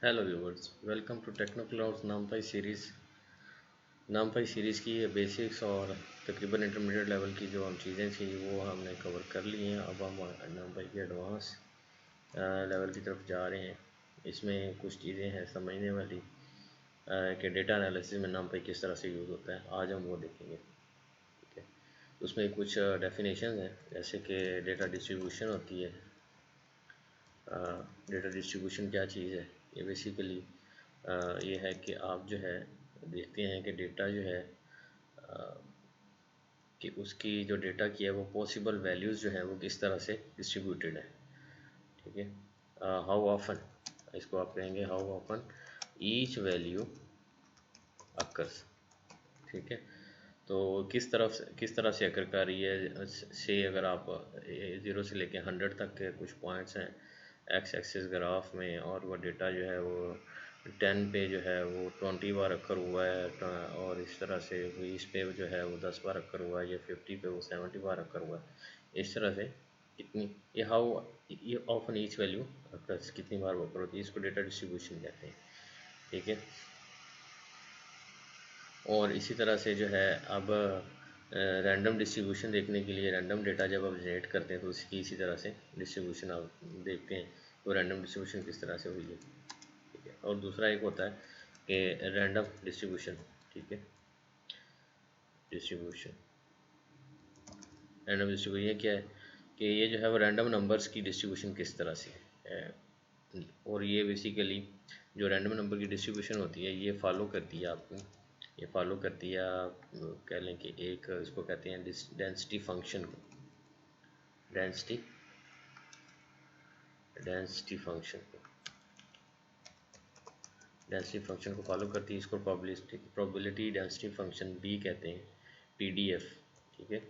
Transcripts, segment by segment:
Hello viewers, welcome to Techno Clouds NumPy series की ये basics और तकरीबन इंटरमीडिएट लेवल की जो हम चीज़ें थी वो हमने कवर कर ली हैं। अब हम नामपाई के एडवांस लेवल की तरफ जा रहे हैं। इसमें कुछ चीज़ें हैं समझने वाली कि डेटा एनालिसिस में नामपाई किस तरह से यूज़ होता है, आज हम वो देखेंगे। ठीक है, उसमें कुछ डेफिनेशन हैं, जैसे कि डेटा डिस्ट्रीब्यूशन होती है। डेटा डिस्ट्रीब्यूशन क्या चीज़ है? ये बेसिकली ये है कि आप जो है देखते हैं कि डेटा जो है कि उसकी जो डेटा की है वो पॉसिबल वैल्यूज़ जो है वो किस तरह से डिस्ट्रीब्यूटेड है। ठीक है, हाउ ऑफन, इसको आप कहेंगे how often each value occurs. ठीक है, तो किस तरह से अकर कर रही है। से अगर आप 0 से लेके 100 तक के कुछ पॉइंट्स हैं एक्स एक्सिस ग्राफ में, और वो डेटा जो है वो 10 पे जो है वो 20 बार अकर हुआ है, और इस तरह से 20 पे जो है वो 10 बार अकर हुआ है, या 50 पे वो 70 बार अकर हुआ है। इस तरह से कितनी ये ऑफन ईच वैल्यू अकर कितनी बार वो अकर होती है, इसको डेटा डिस्ट्रीब्यूशन कहते हैं। ठीक है, और इसी तरह से जो है अब रैंडम डिस्ट्रीब्यूशन देखने के लिए रैंडम डेटा जब आप जनरेट करते हैं तो उसकी इसी तरह से डिस्ट्रीब्यूशन आप देखते हैं, तो रैंडम डिस्ट्रीब्यूशन किस तरह से हुई है। ठीक है, और दूसरा एक होता है कि रैंडम डिस्ट्रीब्यूशन। ठीक है, डिस्ट्रीब्यूशन रैंडम डिस्ट्रीब्यूशन ये क्या है कि ये जो है वो रैंडम नंबर्स की डिस्ट्रीब्यूशन किस तरह से है। और ये बेसिकली जो रैंडम नंबर की डिस्ट्रीब्यूशन होती है ये फॉलो करती है आपको, ये फॉलो करती है, आप कह लें कि एक इसको कहते हैं डेंसिटी फंक्शन को, डेंसिटी डेंसिटी फंक्शन को डेंसिटी फंक्शन को फॉलो करती है। इसको प्रोबेबिलिटी डेंसिटी फंक्शन भी कहते हैं, पीडीएफ। ठीक है,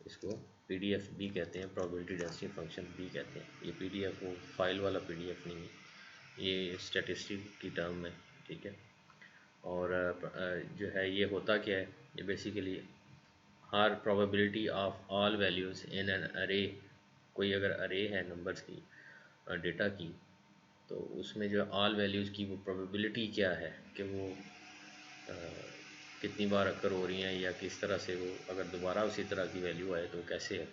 इसको पीडीएफ भी कहते हैं, प्रोबेबिलिटी डेंसिटी फंक्शन भी कहते हैं। ये पीडीएफ वो फाइल वाला पीडीएफ नहीं है, ये स्टैटिस्टिक की टर्म है। ठीक है, और जो है ये होता क्या है, ये basically her probability of all values in an अरे, कोई अगर अरे है नंबर्स की, डेटा की, तो उसमें जो ऑल वैल्यूज़ की वो प्रोबेबिलिटी क्या है कि वो अ, कितनी बार अकर हो रही हैं, या किस तरह से वो अगर दोबारा उसी तरह की वैल्यू आए तो कैसे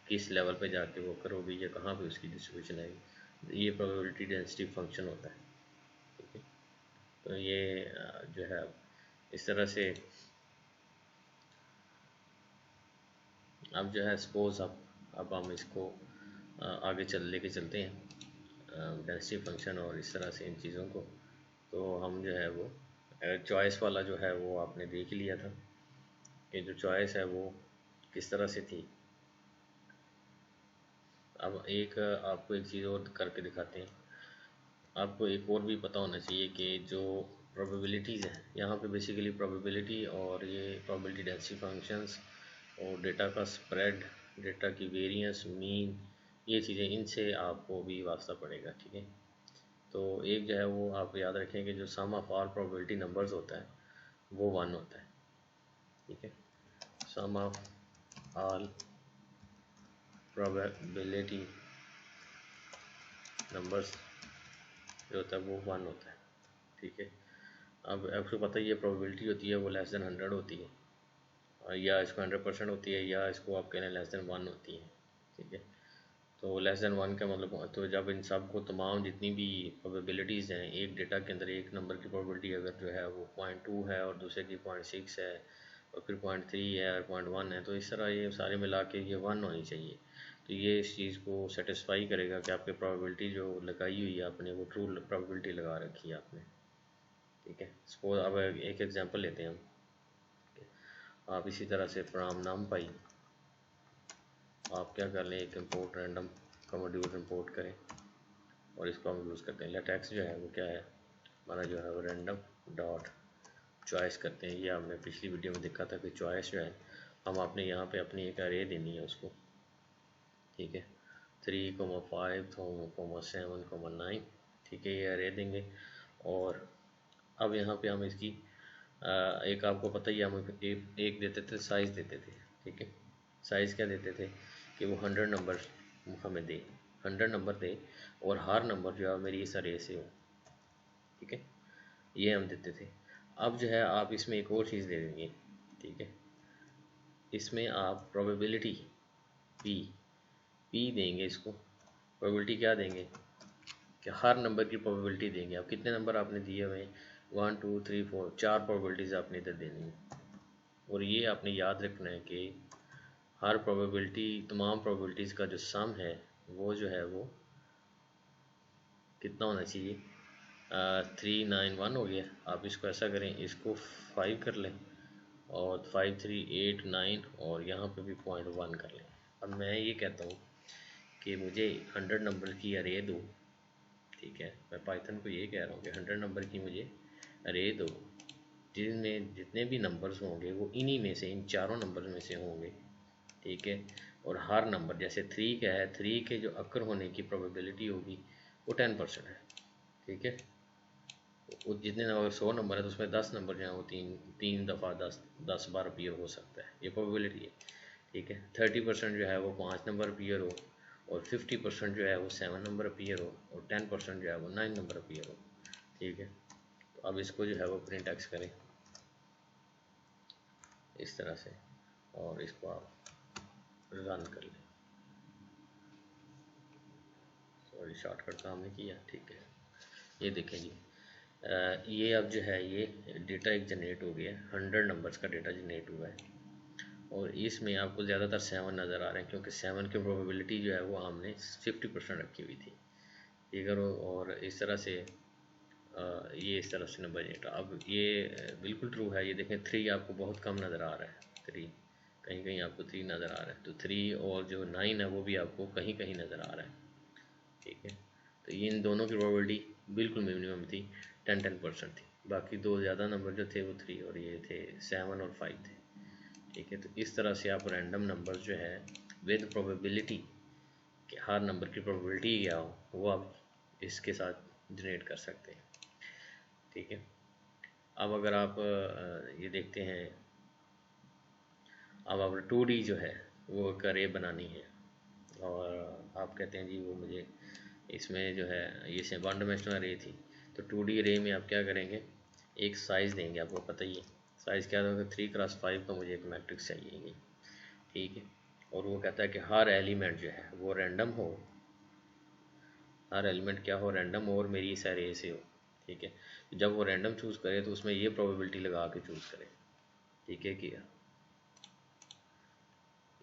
किस लेवल पे जाके वो अकर होगी, या कहाँ पे उसकी डिस्ट्रीब्यूशन आएगी। ये प्रोबेबिलिटी डेंसिटी फंक्शन होता है। ठीक है, तो ये जो है इस तरह से अब जो है सपोज़ अब हम इसको आगे लेके चलते हैं डेंसिटी फंक्शन और इस तरह से इन चीज़ों को। तो हम जो है वो चॉइस वाला जो है वो आपने देख लिया था कि जो चॉइस है वो किस तरह से थी। अब एक आपको एक चीज़ और करके दिखाते हैं। आपको एक और भी पता होना चाहिए कि जो प्रोबेबिलिटीज़ हैं यहाँ पे बेसिकली प्रोबेबिलिटी और ये प्रोबेबिलिटी डेंसिटी फंक्शंस और डेटा का स्प्रेड, डेटा की वेरिएंस, मीन, ये चीज़ें इनसे आपको भी वास्ता पड़ेगा। ठीक है, तो एक जो है वो आप याद रखें कि जो सम ऑफ ऑल प्रोबेबिलिटी नंबर्स होता है वो 1 होता है। ठीक है, सम ऑफ ऑल प्रोबेबिलिटी नंबर्स जो होता है वो 1 होता है। ठीक है, अब आपको पता ही है प्रोबेबिलिटी होती है वो लेस देन 100 होती है, या इसको 100% होती है, या इसको आप कह लें लेस देन 1 होती है। ठीक है, तो लेस देन 1 का मतलब, तो जब इन सब को तमाम जितनी भी प्रोबेबिलिटीज़ हैं एक डेटा के अंदर, एक नंबर की प्रोबेबिलिटी अगर जो है वो 0.2 है और दूसरे की 0.6 है और फिर 0.3 है और 0.1 है, तो इस तरह ये सारे मिला के ये 1 होनी चाहिए। तो ये इस चीज़ को सेटिस्फाई करेगा कि आपकी प्रोबेबिलिटी जो लगाई हुई है आपने वो ट्रू प्रोबेबिलिटी लगा रखी है आपने। ठीक है, सपोज अब एक एग्जांपल लेते हैं हम। आप इसी तरह से फ्रॉम NumPy आप क्या कर लें, एक इंपोर्ट रैंडम का मॉड्यूल इंपोर्ट करें और इसको हम यूज़ करते हैं। लेटेक्स जो है वो क्या है हमारा, जो है वो रैंडम डॉट चॉइस करते हैं। ये हमने पिछली वीडियो में देखा था कि चॉइस जो है हम आपने यहाँ पे अपनी एक अरे देनी है उसको। ठीक है, 3,5,7,9। ठीक है, ये अरे देंगे। और अब यहाँ पे हम इसकी एक आपको पता ही है, हम एक देते थे साइज़ देते थे। ठीक है, साइज़ क्या देते थे कि वो 100 नंबर हमें दे, 100 नंबर दे और हर नंबर जो है मेरी इस अरे से हो। ठीक है, ये हम देते थे। अब जो है आप इसमें एक और चीज़ दे देंगे, ठीक है, इसमें आप प्रोबेबिलिटी पी देंगे, इसको प्रोबेबिलिटी क्या देंगे कि हर नंबर की प्रोबेबिलिटी देंगे। अब कितने नंबर आपने दिए हुए हैं, 1 2 3 4, 4 प्रोबेबिलिटीज़ आपने इधर देनी है। और ये आपने याद रखना है कि हर प्रोबेबिलिटी, तमाम प्रोबेबिलिटीज़ का जो सम है वो जो है वो कितना होना चाहिए, 391 हो गया। आप इसको ऐसा करें, इसको 5 कर लें और 5 3 8 9 और यहाँ पे भी 0.1 कर लें। अब मैं ये कहता हूँ कि मुझे 100 नंबर की अरे दो, ठीक है, मैं पाइथन को ये कह रहा हूँ कि 100 नंबर की मुझे अरे दो जिनमें जितने भी नंबर्स होंगे वो इन्हीं में से, इन चारों नंबर में से होंगे, ठीक है। और हर नंबर, जैसे 3 का है, 3 के जो अक्कर होने की प्रोबेबिलिटी होगी वो 10% है, ठीक है। वो जितने नंबर, 100 नंबर है तो उसमें 10 नंबर जो है वो तीन दफ़ा 10 बार अपीयर हो सकता है, ये प्रोबेबिलिटी है, ठीक है। 30% जो है वो 5 नंबर अपीयर हो, और 50% जो है वो 7 नंबर अपीयर हो, और 10% जो है वो 9 नंबर अपीयर हो, ठीक है। तो अब इसको जो है वो प्रिंट एक्स करें इस तरह से, और इसको आप रन कर लें। सॉरी, शॉर्टकट काम नहीं किया, ठीक है। ये देखें जी, ये अब जो है ये डेटा एक जनरेट हो गया, 100 नंबर्स का डेटा जनरेट हुआ है, और इसमें आपको ज़्यादातर 7 नज़र आ रहे हैं क्योंकि 7 की प्रोबेबिलिटी जो है वो हमने 50% रखी हुई थी, ठीक है। और इस तरह से ये इस तरह से नंबर जनरेट। अब ये बिल्कुल ट्रू है, ये देखें 3 आपको बहुत कम नज़र आ रहा है, 3 कहीं कहीं आपको 3 नज़र आ रहा है, तो 3 और जो 9 है वो भी आपको कहीं कहीं नज़र आ रहा है, ठीक है। तो ये इन दोनों की प्रोबेबिलिटी बिल्कुल मिनिमम थी, 10% थी। बाकी दो ज़्यादा नंबर जो थे वो 3 और ये थे 7 और 5 थे, ठीक है। तो इस तरह से आप रैंडम नंबर जो है विद प्रोबेबिलिटी कि हर नंबर की प्रोबेबिलिटी क्या हो वो आप इसके साथ जनरेट कर सकते हैं, ठीक है। अब अगर आप ये देखते हैं, अब आप 2D जो है वो एक अरे बनानी है, और आप कहते हैं जी वो मुझे इसमें जो है ये 1 डायमेंशनल अरे थी, तो 2D अरे में आप क्या करेंगे, एक साइज़ देंगे, आपको पता ही है साइज़ क्या होगा, 3x5 का मुझे एक मैट्रिक्स चाहिए, ठीक है। और वो कहता है कि हर एलिमेंट जो है वो रैंडम हो, हर एलिमेंट क्या हो, रैंडम हो और मेरी इस अरे से हो, ठीक है। जब वो रैंडम चूज़ करे तो उसमें ये प्रोबेबिलिटी लगा के चूज़ करे, ठीक है, कि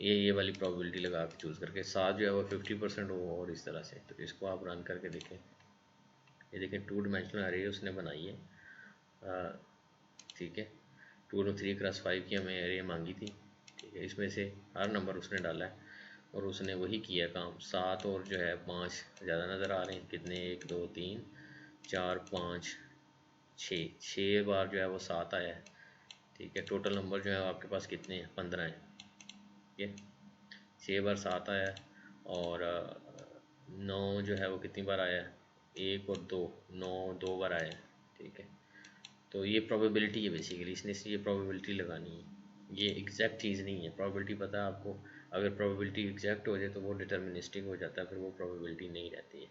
ये वाली प्रोबेबिलिटी लगा के चूज़ करके, साथ जो है वो 50% हो, और इस तरह से। तो इसको आप रन करके देखें, ये देखें 2 डायमेंशनल अरे उसने बनाई है, ठीक है। 2 3x5 की हमें अरे मांगी थी, ठीक है। इसमें से हर नंबर उसने डाला है और उसने वही किया काम। 7 और जो है 5 ज़्यादा नज़र आ रहे हैं, कितने, 1 2 3 4 5 6 बार जो है वो 7 आया है, ठीक है। टोटल नंबर जो है आपके पास कितने हैं, 15 हैं, ठीक है। 6 बार 7 आया है, और 9 जो है वो कितनी बार आया है, 1 और 2, 9 2 बार आया है, ठीक है। तो ये प्रोबेबिलिटी है बेसिकली, इसने ये प्रोबेबिलिटी लगानी है, ये एग्जैक्ट चीज़ नहीं है। प्रोबेबिलिटी पता है आपको, अगर प्रोबेबिलिटी एग्जैक्ट हो जाए तो वो डिटर्मिनिस्टिक हो जाता है, फिर वो प्रोबेबिलिटी नहीं रहती है,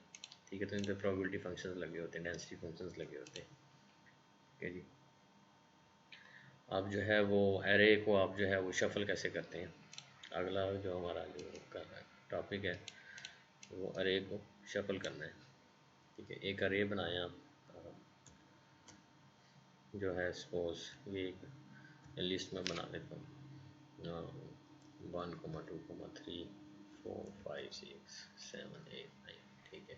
ठीक है। तो इन पर प्रोबेबिलिटी फंक्शंस लगे होते हैं, डेंसिटी फंक्शंस लगे होते हैं, ठीक है जी। अब जो है वो एरे को आप जो है वो शफल कैसे करते हैं, अगला जो हमारा जो कर रहा है टॉपिक है वो अरे को शफल करना है, ठीक है। एक अरे बनाएं आप, जो है सपोज ये एक लिस्ट में बना लेता हूँ, 1,2,3,4,5,6,7,8,9, ठीक है।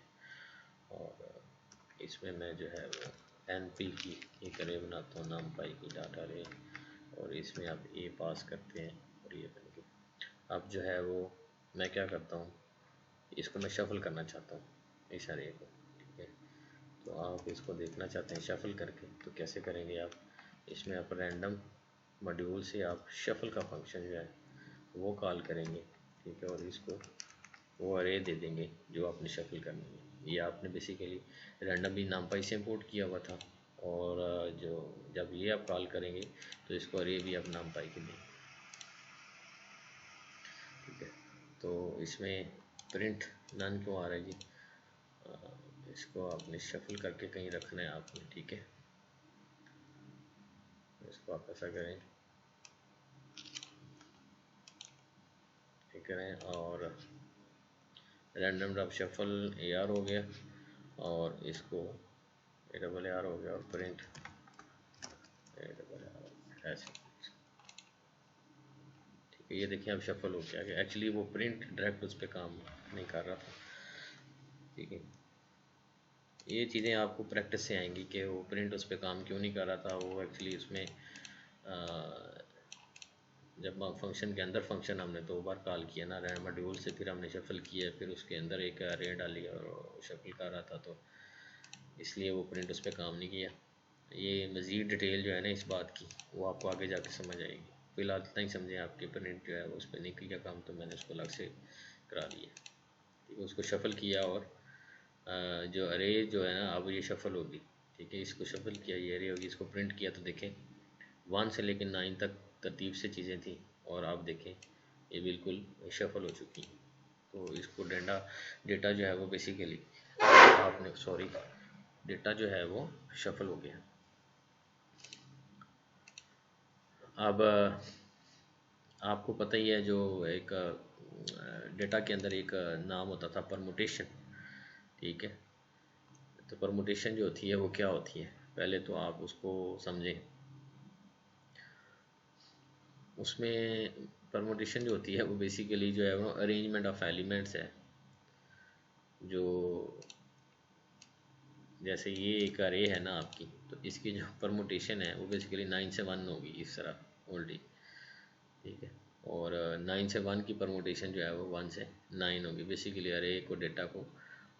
और इसमें मैं जो है वो NP की एक अरे बनाता हूँ, नाम पाई की डाटा अरे, और इसमें आप ए पास करते हैं और ये बन गया। अब जो है वो मैं क्या करता हूँ, इसको मैं शफल करना चाहता हूँ इस अरे को, ठीक है। तो आप इसको देखना चाहते हैं शफल करके, तो कैसे करेंगे आप, इसमें आप रैंडम मॉड्यूल से आप शफल का फंक्शन जो है वो कॉल करेंगे, ठीक है। और इसको वो अरे दे देंगे जो आपने शफल करनी है। ये आपने बेसिकली रैंडमली नामपाई से इंपोर्ट किया हुआ था, और जो जब ये आप कॉल करेंगे तो इसको अरे भी आप नामपाई के देंगे, ठीक है। तो इसमें प्रिंट नन क्यों आ रहा है जी, इसको आपने शफल करके कहीं रखना है आपने, ठीक है। इसको आप ऐसा करें, ठीक करें, और रैंडम ड्रॉप शफल AR हो गया, और इसको ARR हो गया, और प्रिंट ARR ऐसे, ठीक है। ये देखिए अब शफल हो गया। एक्चुअली वो प्रिंट डायरेक्ट उस पर काम नहीं कर रहा था, ठीक है। ये चीज़ें आपको प्रैक्टिस से आएंगी कि वो प्रिंट उस पर काम क्यों नहीं कर रहा था। वो एक्चुअली उसमें जब फंक्शन के अंदर फंक्शन हमने 2 बार कॉल किया ना रैंडम मॉड्यूल से, फिर हमने शफल किया, फिर उसके अंदर एक अरे डाली और शफल कर रहा था, तो इसलिए वो प्रिंट उस पर काम नहीं किया। ये मज़ीद डिटेल जो है ना इस बात की, वो आपको आगे जाके समझ आएगी। फिलहाल इतना ही समझें, आपके प्रिंट जो है वो उस पर नहीं किया काम, तो मैंने उसको अलग से करा दिया, ठीक है। उसको शफल किया, और जो अरे जो है ना अब ये शफल होगी, ठीक है। इसको शफल किया, ये अरे होगी, इसको प्रिंट किया, तो देखें 1 से लेकर 9 तक तरतीब से चीज़ें थी, और आप देखें ये बिल्कुल शफल हो चुकी हैं। तो इसको डेटा जो है वो बेसिकली आपने डेटा जो है वो शफल हो गया। अब आपको पता ही है, जो एक डेटा के अंदर एक नाम होता था परमुटेशन, ठीक है। तो परमुटेशन जो होती है वो क्या होती है, पहले तो आप उसको समझें। उसमें परमुटेशन जो होती है वो बेसिकली जो है वो अरेंजमेंट ऑफ एलिमेंट्स है। जो जैसे ये एक अरे है ना आपकी, तो इसकी जो परमुटेशन है वो बेसिकली 9 से 1 होगी, इस तरह उल्टी, ठीक है। और 9 से 1 की परमुटेशन जो है वो 1 से 9 होगी। बेसिकली अरे को डेटा को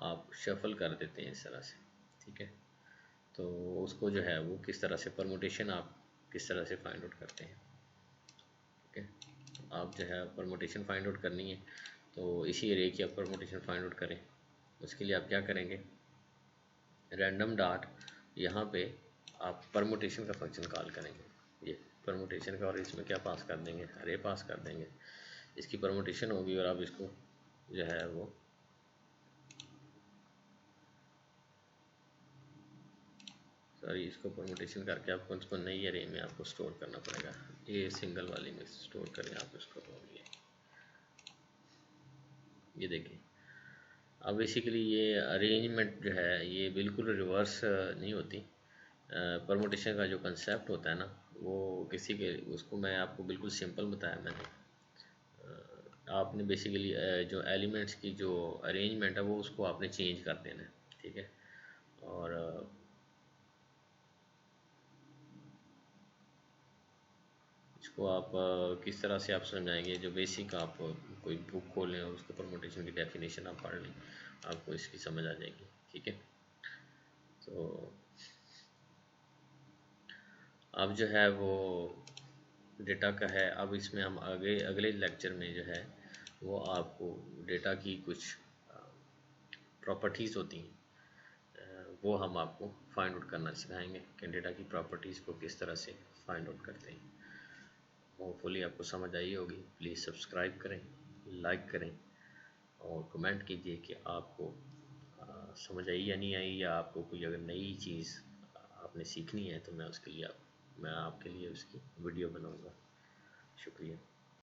आप शफल कर देते हैं इस तरह से, ठीक है। तो उसको जो है वो किस तरह से परमुटेशन आप किस तरह से फाइंड आउट करते हैं, ठीक है। तो आप जो है परमुटेशन फाइंड आउट करनी है, तो इसी अरे की आप परमुटेशन फाइंड आउट करें। उसके लिए आप क्या करेंगे, रैंडम डॉट यहाँ पे आप परमुटेशन का फंक्शन कॉल करेंगे, ये परमुटेशन का, और इसमें क्या पास कर देंगे, अरे पास कर देंगे। इसकी परमुटेशन होगी, और आप इसको जो है वो इसको परमुटेशन करके आपको इसको नई अरे में आपको स्टोर करना पड़ेगा। ये सिंगल वाली में स्टोर करें आप इसको, तो ये देखिए। अब बेसिकली ये अरेंजमेंट जो है ये बिल्कुल रिवर्स नहीं होती। परमुटेशन का जो कंसेप्ट होता है ना, वो किसी के उसको मैं आपको बिल्कुल सिंपल बताया मैंने। आपने बेसिकली जो एलिमेंट्स की जो अरेंजमेंट है वो उसको आपने चेंज कर देना है, ठीक है। और इसको आप किस तरह से आप समझाएंगे, जो बेसिक आप कोई बुक खोलें और उसके परमुटेशन की डेफिनेशन आप पढ़ लें, आपको इसकी समझ आ जाएगी, ठीक है। तो अब जो है वो डेटा का है। अब इसमें हम आगे अगले लेक्चर में जो है वो आपको डेटा की कुछ प्रॉपर्टीज़ होती हैं, वो हम आपको फाइंड आउट करना सिखाएंगे कि डेटा की प्रॉपर्टीज़ को किस तरह से फाइंड आउट करते हैं। होपफुली आपको समझ आई होगी। प्लीज़ सब्सक्राइब करें, लाइक करें, और कमेंट कीजिए कि आपको समझ आई या नहीं आई, या आपको कोई अगर नई चीज़ आपने सीखनी है तो मैं आपके लिए उसकी वीडियो बनाऊंगा। शुक्रिया।